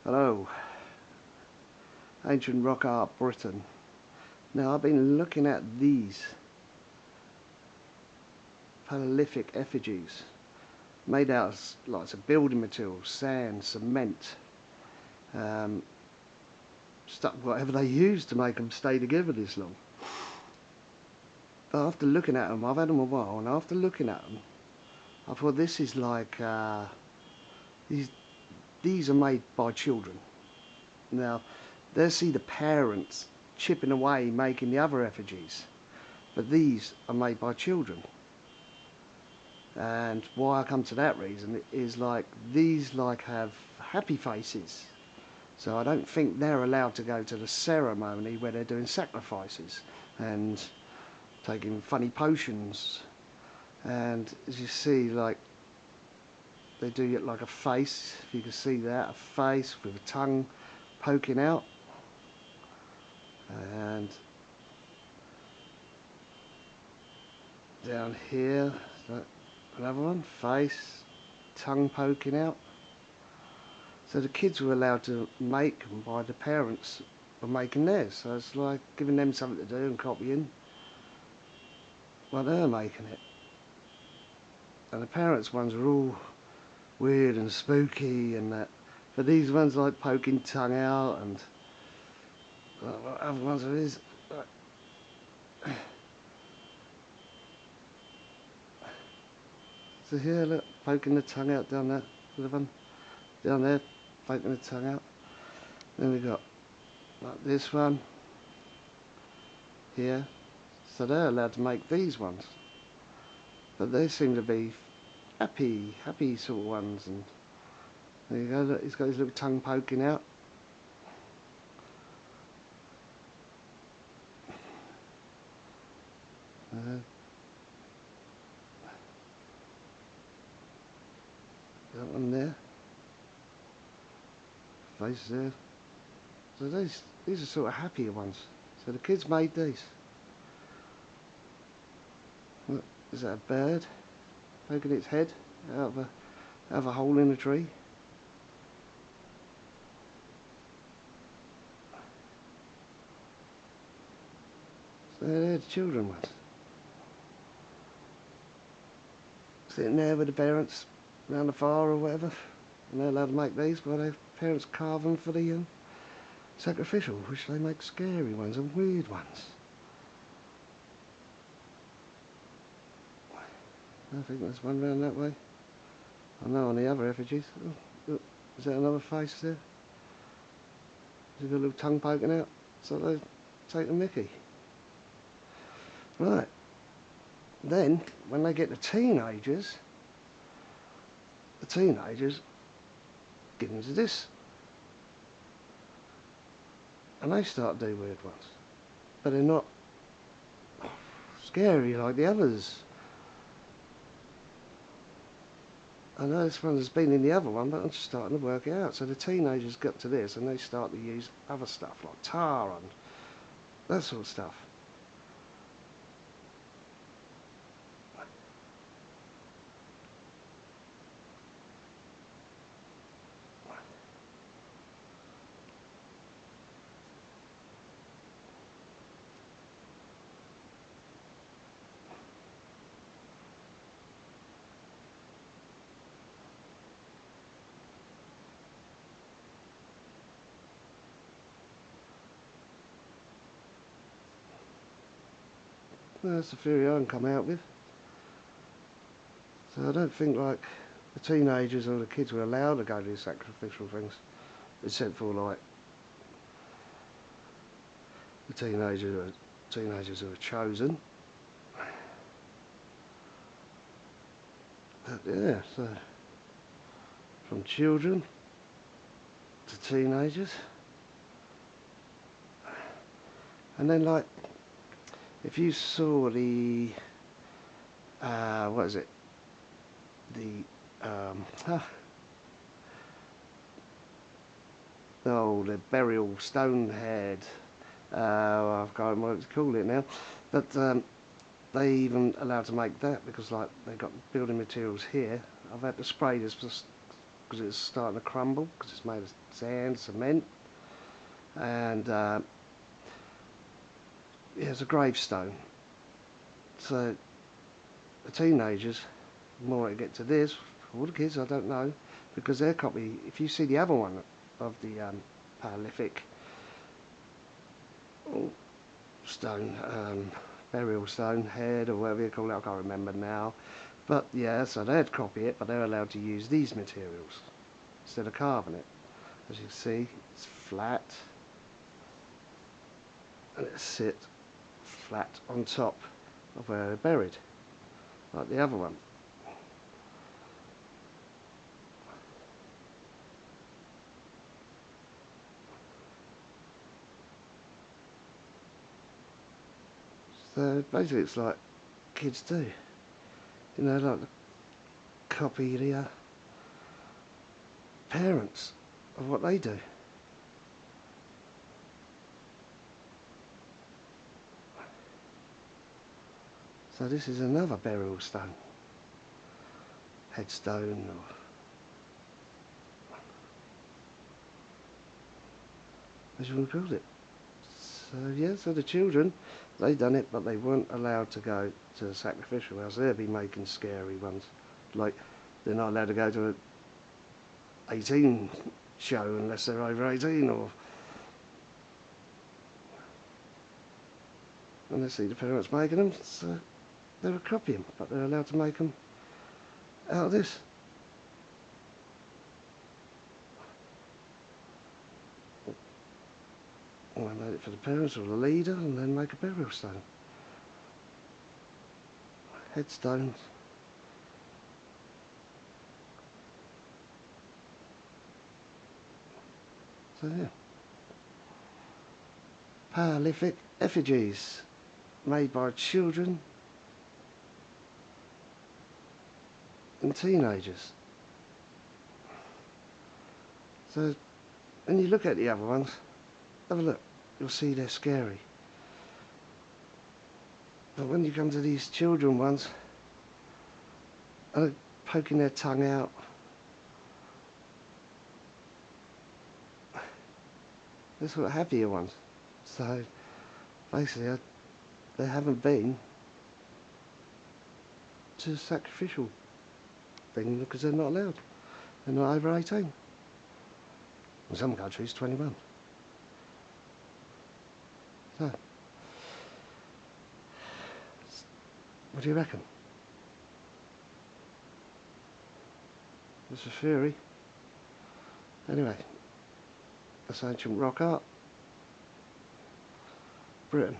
Hello, ancient rock art Britain. Now I've been looking at these Palaeolithic effigies made out of lots of building materials, sand, cement, stuff, whatever they used to make them stay together this long. But after looking at them, I've had them a while, and after looking at them, I thought this is like these are made by children. Now, they see the parents chipping away making the other effigies, but these are made by children. And why I come to that reason is like these have happy faces, so I don't think they're allowed to go to the ceremony where they're doing sacrifices and taking funny potions. And as you see, like they do get like a face, if you can see that, a face with a tongue poking out, and down here another one, face, tongue poking out. So the kids were allowed to make them by the parents were making theirs, so it's like giving them something to do and copying while they're making it. And the parents' ones are all weird and spooky and that, but these ones like poking tongue out, and other ones are is so here, look, poking the tongue out down there, little one down there, poking the tongue out. Then we got like this one here, so they're allowed to make these ones, but they seem to be happy sort of ones. And there you go, look, he's got his little tongue poking out. That one there, face there. So these are sort of happier ones. So the kids made these. Look, is that a bird poking its head out of a hole in a tree? So they're the children ones. Sitting there with the parents around the fire or whatever, and they're allowed to make these while their parents carve them for the sacrificial, which they make scary ones and weird ones. I think there's one round that way. I know on the other effigies. Oh, look, is that another face there? Has got a little tongue poking out? So they take the mickey. Right. Then, when they get to teenagers, the teenagers get into this. And they start to do weird ones. But they're not scary like the others. I know this one has been in the other one, but I'm just starting to work it out. So the teenagers got to this and they start to use other stuff like tar and that sort of stuff. Well, that's the theory I can come out with. So I don't think like the teenagers or the kids were allowed to go to these sacrificial things, except for like the teenagers who are chosen. But yeah, so from children to teenagers, and then like if you saw the what is it? The the burial stone head. I can't remember what to call it now, but they even allowed to make that because like they got building materials here. I've had to spray this because it's starting to crumble because it's made of sand, cement, and yeah, it's a gravestone. So the teenagers more to get to this. For all the kids, I don't know, because their copy. If you see the other one of the Palaeolithic stone, burial stone, head or whatever you call it, I can't remember now. But yeah, so they'd copy it, but they're allowed to use these materials instead of carving it. As you can see, it's flat, and it sits flat on top of where they're buried, like the other one. So basically it's like kids do, you know, like copy the parents of what they do. So this is another burial stone, headstone, or as you want to call it. So yeah, so the children, they done it, but they weren't allowed to go to the sacrificial house. They'd be making scary ones, like they're not allowed to go to an 18 show unless they're over 18, or and they see the parents making them, so they would copy them, but they're allowed to make them out of this. And they made it for the parents or the leader, and then make a burial stone. Headstones. So yeah. Palaeolithic effigies made by children and teenagers. So when you look at the other ones, have a look, you'll see they're scary. But when you come to these children ones, they're poking their tongue out. They're sort of happier ones. So basically they haven't been to the sacrificial thing because they're not allowed. They're not over 18. In some countries, 21. So, what do you reckon? It's a theory. Anyway, that's ancient rock art. Britain.